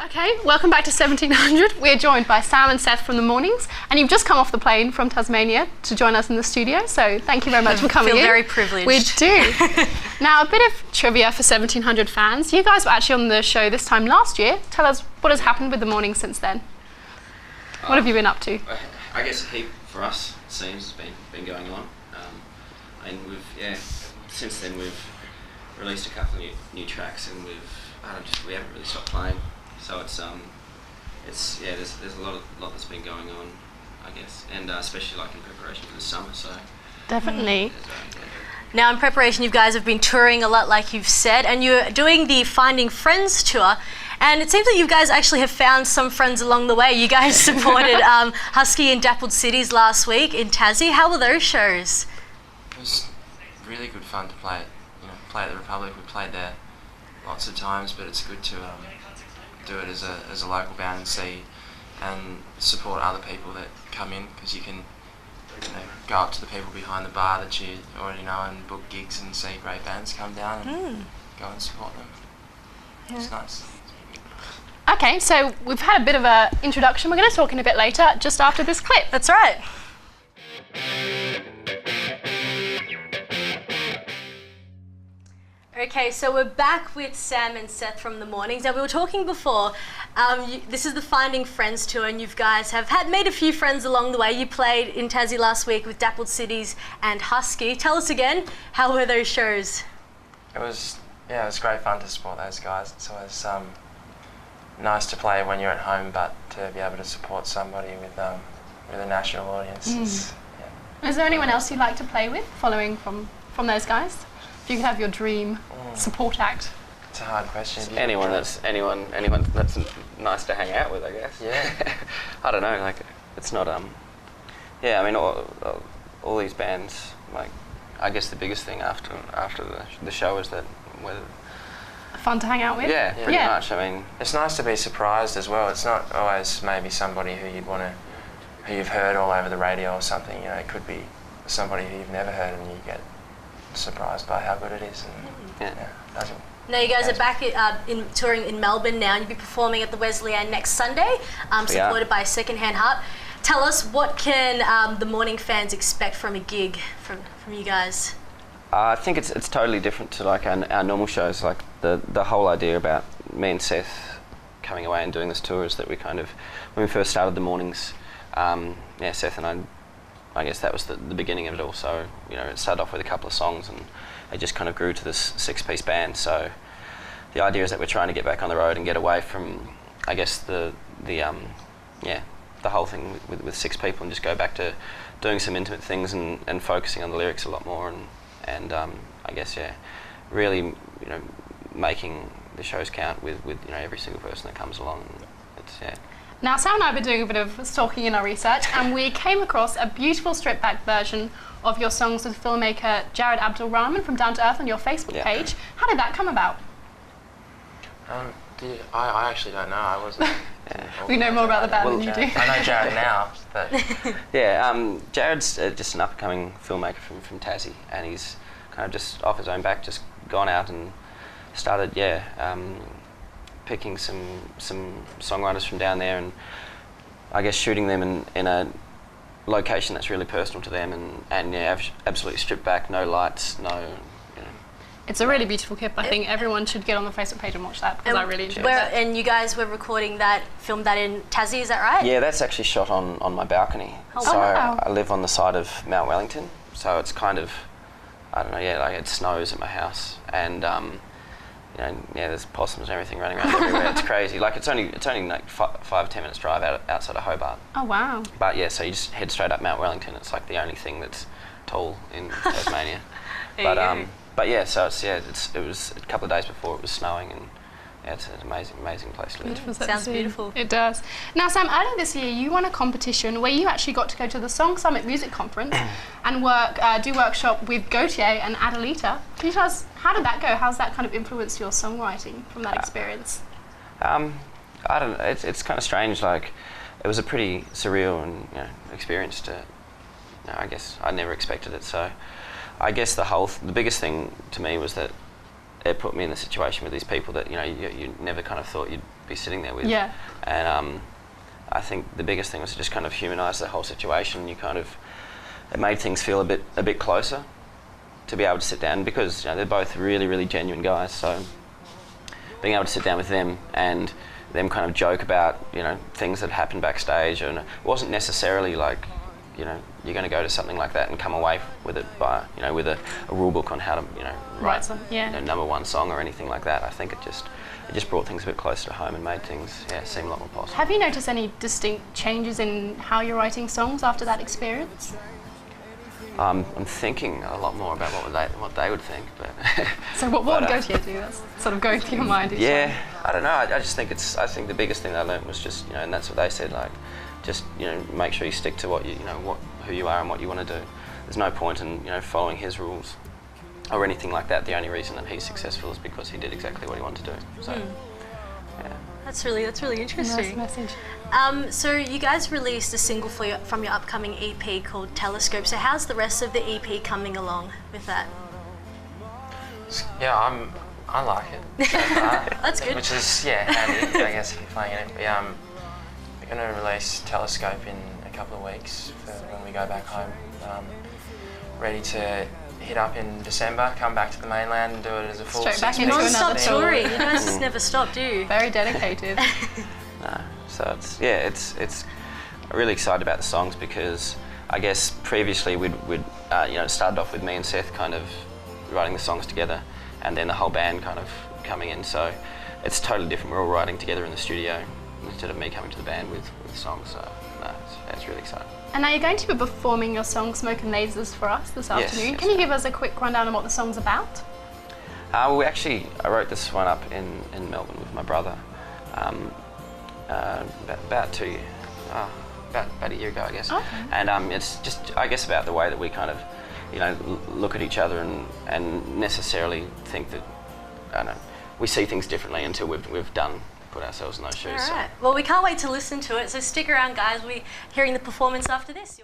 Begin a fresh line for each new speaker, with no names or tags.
Okay, welcome back to 1700. We're joined by Sam and Seth from the Mornings, and you've just come off the plane from Tasmania to join us in the studio, so thank you very much for coming in.
I feel very privileged.
We do. Now, a bit of trivia for 1700 fans. You guys were actually on the show this time last year. Tell us what has happened with the Mornings since then. What have you been up to?
I guess a heap for us, it seems, has been going on. And since then we've released a couple of new tracks, and we haven't really stopped playing. So there's a lot that's been going on, I guess, and especially like in preparation for the summer. So
definitely.
Now, in preparation, you guys have been touring a lot, like you've said, and you're doing the Finding Friends tour. And it seems that you guys actually have found some friends along the way. You guys supported Husky and Dappled Cities last week in Tassie. How were those shows?
It was really good fun to play at the Republic. We played there lots of times, but it's good to do it as a local band and see and support other people that come in, because you can go up to the people behind the bar that you already know and book gigs and see great bands come down and go and support them. Yeah. It's nice.
Okay, so we've had a bit of an introduction. We're going to talk in a bit later, just after this clip.
That's right. Okay, so we're back with Sam and Seth from the Mornings. Now, we were talking before, this is the Finding Friends tour, and you guys have made a few friends along the way. You played in Tassie last week with Dappled Cities and Husky. Tell us again, how were those shows?
It was great fun to support those guys. It's always nice to play when you're at home, but to be able to support somebody with a national audience. Is
there anyone else you'd like to play with, following from those guys? If you could have your dream support act.
It's a hard question.
Anyone that's nice to hang out with, I guess.
Yeah.
I don't know. Like, it's not. I mean, all these bands. Like, I guess the biggest thing after the show is that whether.
Fun to hang out with.
Yeah, pretty much. I mean,
it's nice to be surprised as well. It's not always maybe somebody who you've heard all over the radio or something. It could be somebody who you've never heard, and you get surprised by how good it is.
Now, you guys are back in touring in Melbourne now, and you'll be performing at the Wesleyan next Sunday, supported by Secondhand Heart. Tell us, what can the Morning fans expect from a gig from you guys?
I think it's totally different to like our normal shows. Like the whole idea about me and Seth coming away and doing this tour is that we kind of, when we first started the Mornings, Seth and I guess that was the beginning of it all. So it started off with a couple of songs, and it just kind of grew to this 6-piece band. So the idea is that we're trying to get back on the road and get away from, I guess, the whole thing with 6 people, and just go back to doing some intimate things and focusing on the lyrics a lot more, and I guess really making the shows count with every single person that comes along.
Now, Sam and I have been doing a bit of stalking in our research, and we came across a beautiful stripped-back version of your songs with filmmaker Jared Abdul-Rahman from Down to Earth on your Facebook page. How did that come about?
I actually don't know. I wasn't.
We know more about the band than you do.
I know Jared now, but
Jared's just an up-and-coming filmmaker from Tassie, and he's kind of just off his own back, just gone out and started, picking some songwriters from down there, and I guess shooting them in a location that's really personal to them, and absolutely stripped back, no lights, no.
It's a really beautiful clip. I think everyone should get on the Facebook page and watch that, because I really enjoyed it.
And you guys were filmed that in Tassie, is that right?
Yeah, that's actually shot on my balcony.
Wow.
I live on the side of Mount Wellington, so it's kind of, I don't know, like it snows at my house, and there's possums and everything running around everywhere. It's crazy. Like it's only like 5-10 minutes drive outside of Hobart.
Oh wow!
But so you just head straight up Mount Wellington. It's like the only thing that's tall in Tasmania. So it was a couple of days before it was snowing, and it's an amazing place to live.
Sounds beautiful.
It does. Now, Sam, earlier this year you won a competition where you actually got to go to the Song Summit Music Conference and do workshop with Gautier and Adelita. Can you tell us, how did that go? How's that kind of influenced your songwriting from that experience?
I don't know. It's kind of strange. Like, it was a pretty surreal and experience to. I guess I never expected it. So, I guess the biggest thing to me was that it put me in the situation with these people that you never kind of thought you'd be sitting there with.
Yeah.
And I think the biggest thing was to just kind of humanise the whole situation. It made things feel a bit closer to be able to sit down, because they're both really, really genuine guys. So being able to sit down with them and them kind of joke about things that happened backstage, and it wasn't necessarily like you're going to go to something like that and come away with it by with a rule book on how to write
some, yeah.
number one song or anything like that. I think it just brought things a bit closer to home and made things seem a lot more possible.
Have you noticed any distinct changes in how you're writing songs after that experience?
I'm thinking a lot more about what they would think, but
so what would Gautier do? That's sort of going through your mind.
Yeah, I don't know. I just think I think the biggest thing I learned was just and that's what they said, like just make sure you stick to what who you are and what you want to do. There's no point in following his rules or anything like that. The only reason that he's successful is because he did exactly what he wanted to do. So yeah.
That's really interesting.
Nice message.
So you guys released a single from your upcoming EP called Telescope. So how's the rest of the EP coming along with that?
Yeah, I like it.
That's good.
Which is handy, I guess, if you're playing it. We're going to release Telescope in a couple of weeks for when we go back home. Ready to hit up in December, come back to the mainland and do it as a full
Straight back
6
into
weeks.
another
Non-stop
tour.
touring. You guys just never stop, do you?
Very dedicated.
No, so it's really excited about the songs, because I guess previously we'd started off with me and Seth kind of writing the songs together, and then the whole band kind of coming in. So it's totally different. We're all writing together in the studio instead of me coming to the band with songs. So no, it's really exciting.
And now you're going to be performing your song Smoke and Lasers for us this afternoon.
Yes,
Can you give us a quick rundown on what the song's about?
I wrote this one up in Melbourne with my brother about a year ago, I guess.
Okay.
And it's just, I guess, about the way that we kind of, look at each other and necessarily think that, I don't know, we see things differently until we've put ourselves in those shoes.
All right. Well, we can't wait to listen to it. So stick around, guys. We're hearing the performance after this.